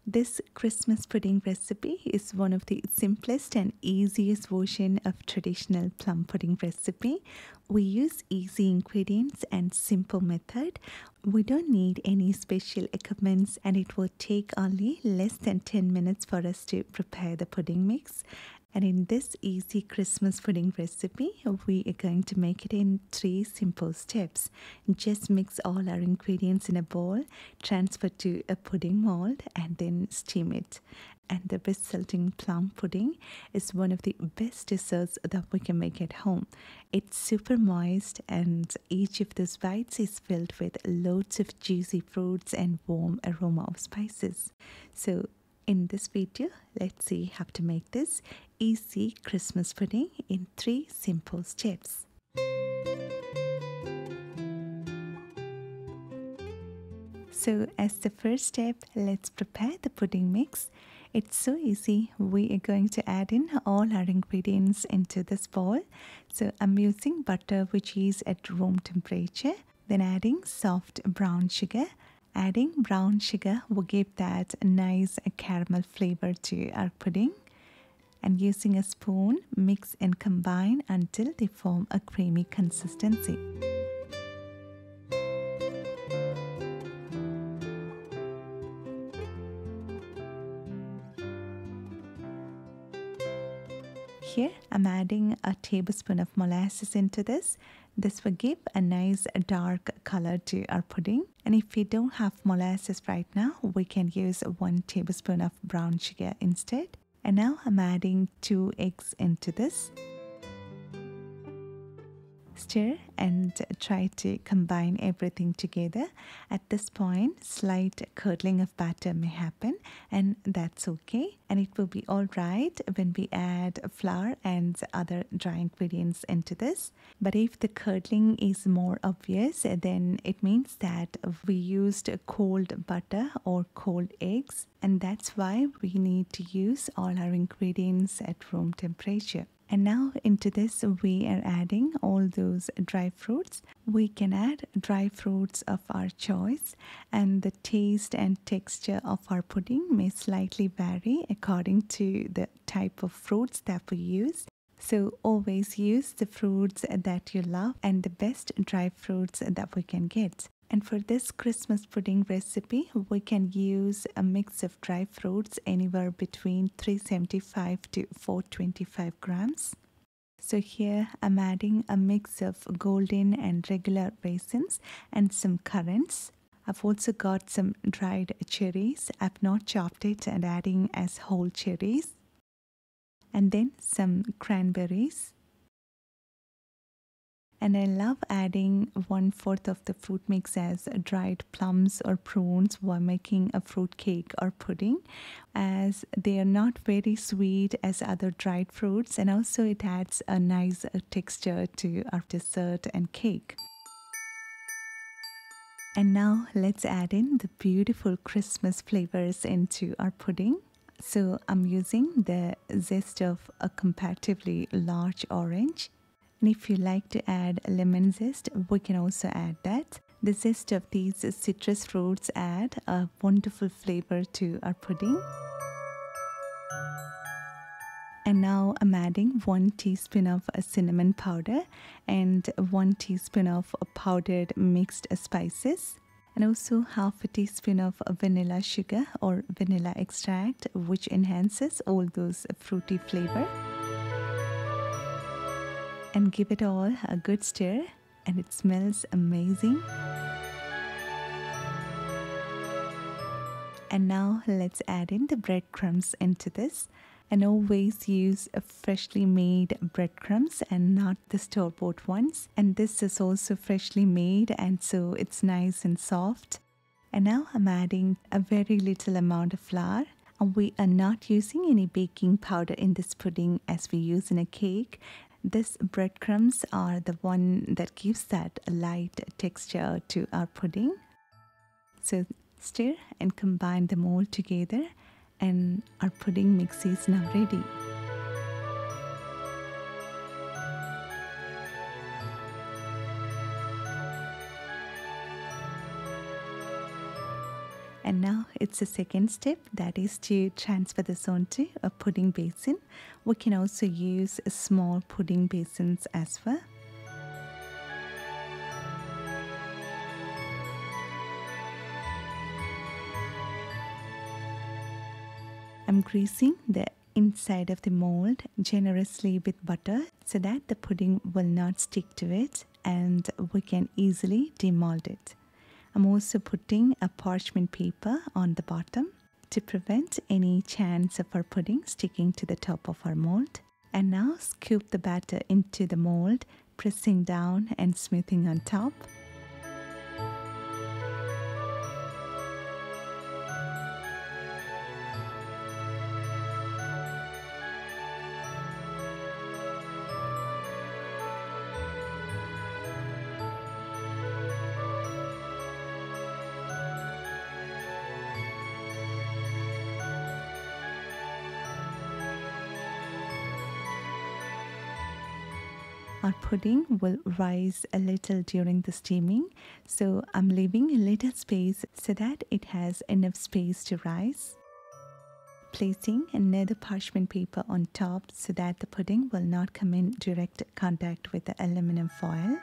This Christmas pudding recipe is one of the simplest and easiest version of traditional plum pudding recipe. We use easy ingredients and simple method. We don't need any special equipments and it will take only less than 10 minutes for us to prepare the pudding mix. And in this easy Christmas pudding recipe, we are going to make it in 3 simple steps. Just mix all our ingredients in a bowl, transfer to a pudding mold, and then steam it. And the resulting plum pudding is one of the best desserts that we can make at home. It's super moist, and each of those bites is filled with loads of juicy fruits and warm aroma of spices. So in this video, let's see how to make this easy Christmas pudding in 3 simple steps. So as the first step, let's prepare the pudding mix. It's so easy. We are going to add in all our ingredients into this bowl. So I'm using butter which is at room temperature, then adding soft brown sugar. Adding brown sugar will give that a nice caramel flavor to our pudding. And using a spoon, mix and combine until they form a creamy consistency. Here I'm adding a tablespoon of molasses into this. This will give a nice dark color to our pudding. And if we don't have molasses right now, we can use 1 tablespoon of brown sugar instead. And now I'm adding 2 eggs into this. Stir and try to combine everything together. At this point, slight curdling of batter may happen, and that's okay. And it will be all right when we add flour and other dry ingredients into this. But if the curdling is more obvious, then it means that we used cold butter or cold eggs, and that's why we need to use all our ingredients at room temperature. And now into this we are adding all those dry fruits. We can add dry fruits of our choice, and the taste and texture of our pudding may slightly vary according to the type of fruits that we use. So always use the fruits that you love and the best dry fruits that we can get. And for this Christmas pudding recipe, we can use a mix of dry fruits anywhere between 375 to 425 grams. So here I'm adding a mix of golden and regular raisins and some currants. I've also got some dried cherries. I've not chopped it and adding as whole cherries. And then some cranberries. And I love adding 1/4 of the fruit mix as dried plums or prunes while making a fruit cake or pudding, as they are not very sweet as other dried fruits, and also it adds a nice texture to our dessert and cake. And now let's add in the beautiful Christmas flavors into our pudding. So I'm using the zest of a comparatively large orange. And if you like to add lemon zest, we can also add that. The zest of these citrus fruits add a wonderful flavor to our pudding. And now I'm adding 1 teaspoon of cinnamon powder and 1 teaspoon of powdered mixed spices, and also 1/2 teaspoon of vanilla sugar or vanilla extract, which enhances all those fruity flavor. And give it all a good stir, and it smells amazing. And now let's add in the breadcrumbs into this. And always use freshly made breadcrumbs and not the store-bought ones. And this is also freshly made, and so it's nice and soft. And now I'm adding a very little amount of flour. And we are not using any baking powder in this pudding as we use in a cake. This breadcrumbs are the one that gives that light texture to our pudding. So stir and combine them all together, and our pudding mix is now ready. And now it's the second step, that is to transfer this onto a pudding basin. We can also use small pudding basins as well. I'm greasing the inside of the mold generously with butter so that the pudding will not stick to it and we can easily demold it. I'm also putting a parchment paper on the bottom to prevent any chance of our pudding sticking to the top of our mold. And now scoop the batter into the mold, pressing down and smoothing on top. Our pudding will rise a little during the steaming, so I'm leaving a little space so that it has enough space to rise. Placing another parchment paper on top so that the pudding will not come in direct contact with the aluminum foil.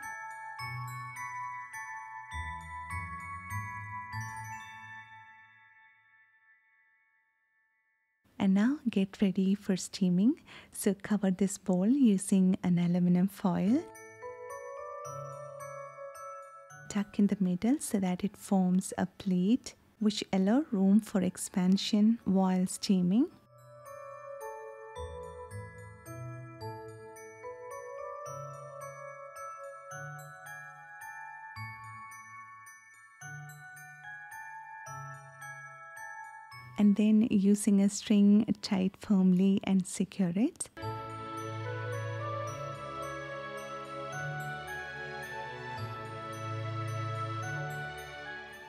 And now get ready for steaming. So cover this bowl using an aluminum foil. Tuck in the middle so that it forms a plate which allows room for expansion while steaming. And then using a string, tie it firmly and secure it.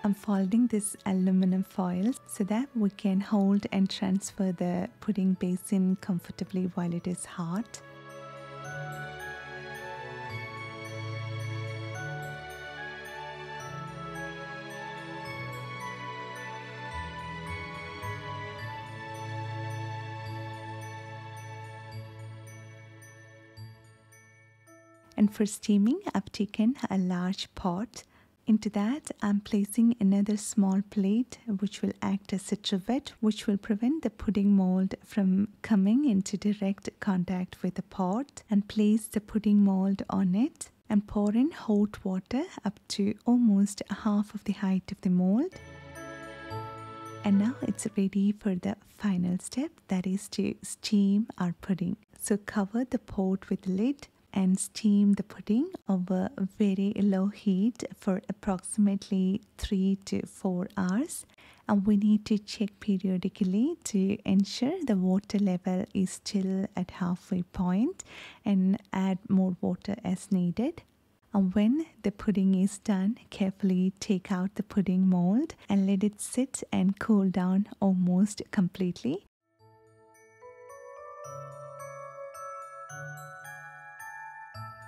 I'm folding this aluminum foil so that we can hold and transfer the pudding basin comfortably while it is hot. And for steaming, I've taken a large pot. Into that, I'm placing another small plate which will act as a trivet, which will prevent the pudding mold from coming into direct contact with the pot, and place the pudding mold on it and pour in hot water up to almost half of the height of the mold. And now it's ready for the final step, that is to steam our pudding. So cover the pot with the lid and steam the pudding over a very low heat for approximately 3 to 4 hours. And we need to check periodically to ensure the water level is still at halfway point and add more water as needed. And when the pudding is done, carefully take out the pudding mold and let it sit and cool down almost completely.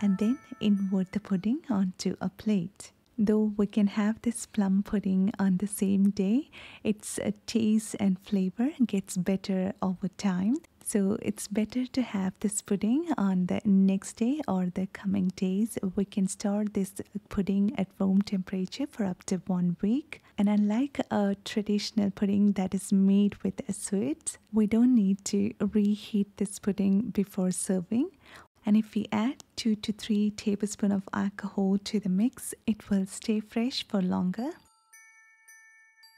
And then invert the pudding onto a plate. Though we can have this plum pudding on the same day, its taste and flavor gets better over time. So it's better to have this pudding on the next day or the coming days. We can store this pudding at room temperature for up to 1 week. And unlike a traditional pudding that is made with a suet, we don't need to reheat this pudding before serving. And if we add 2 to 3 tablespoons of alcohol to the mix, it will stay fresh for longer.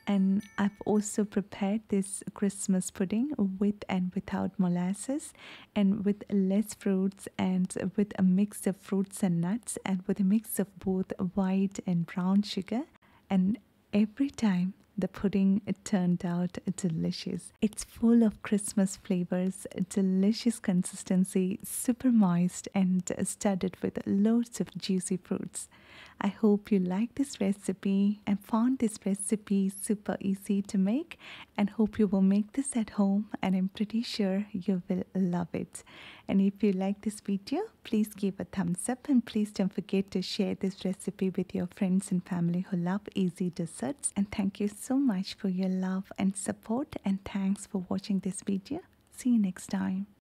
And I've also prepared this Christmas pudding with and without molasses and with less fruits and with a mix of fruits and nuts and with a mix of both white and brown sugar. And every time the pudding turned out delicious. It's full of Christmas flavors, delicious consistency, super moist and studded with loads of juicy fruits. I hope you like this recipe and found this recipe super easy to make, and hope you will make this at home, and I'm pretty sure you will love it. And if you like this video, please give a thumbs up, and please don't forget to share this recipe with your friends and family who love easy desserts. And thank you so much for your love and support, and thanks for watching this video. See you next time.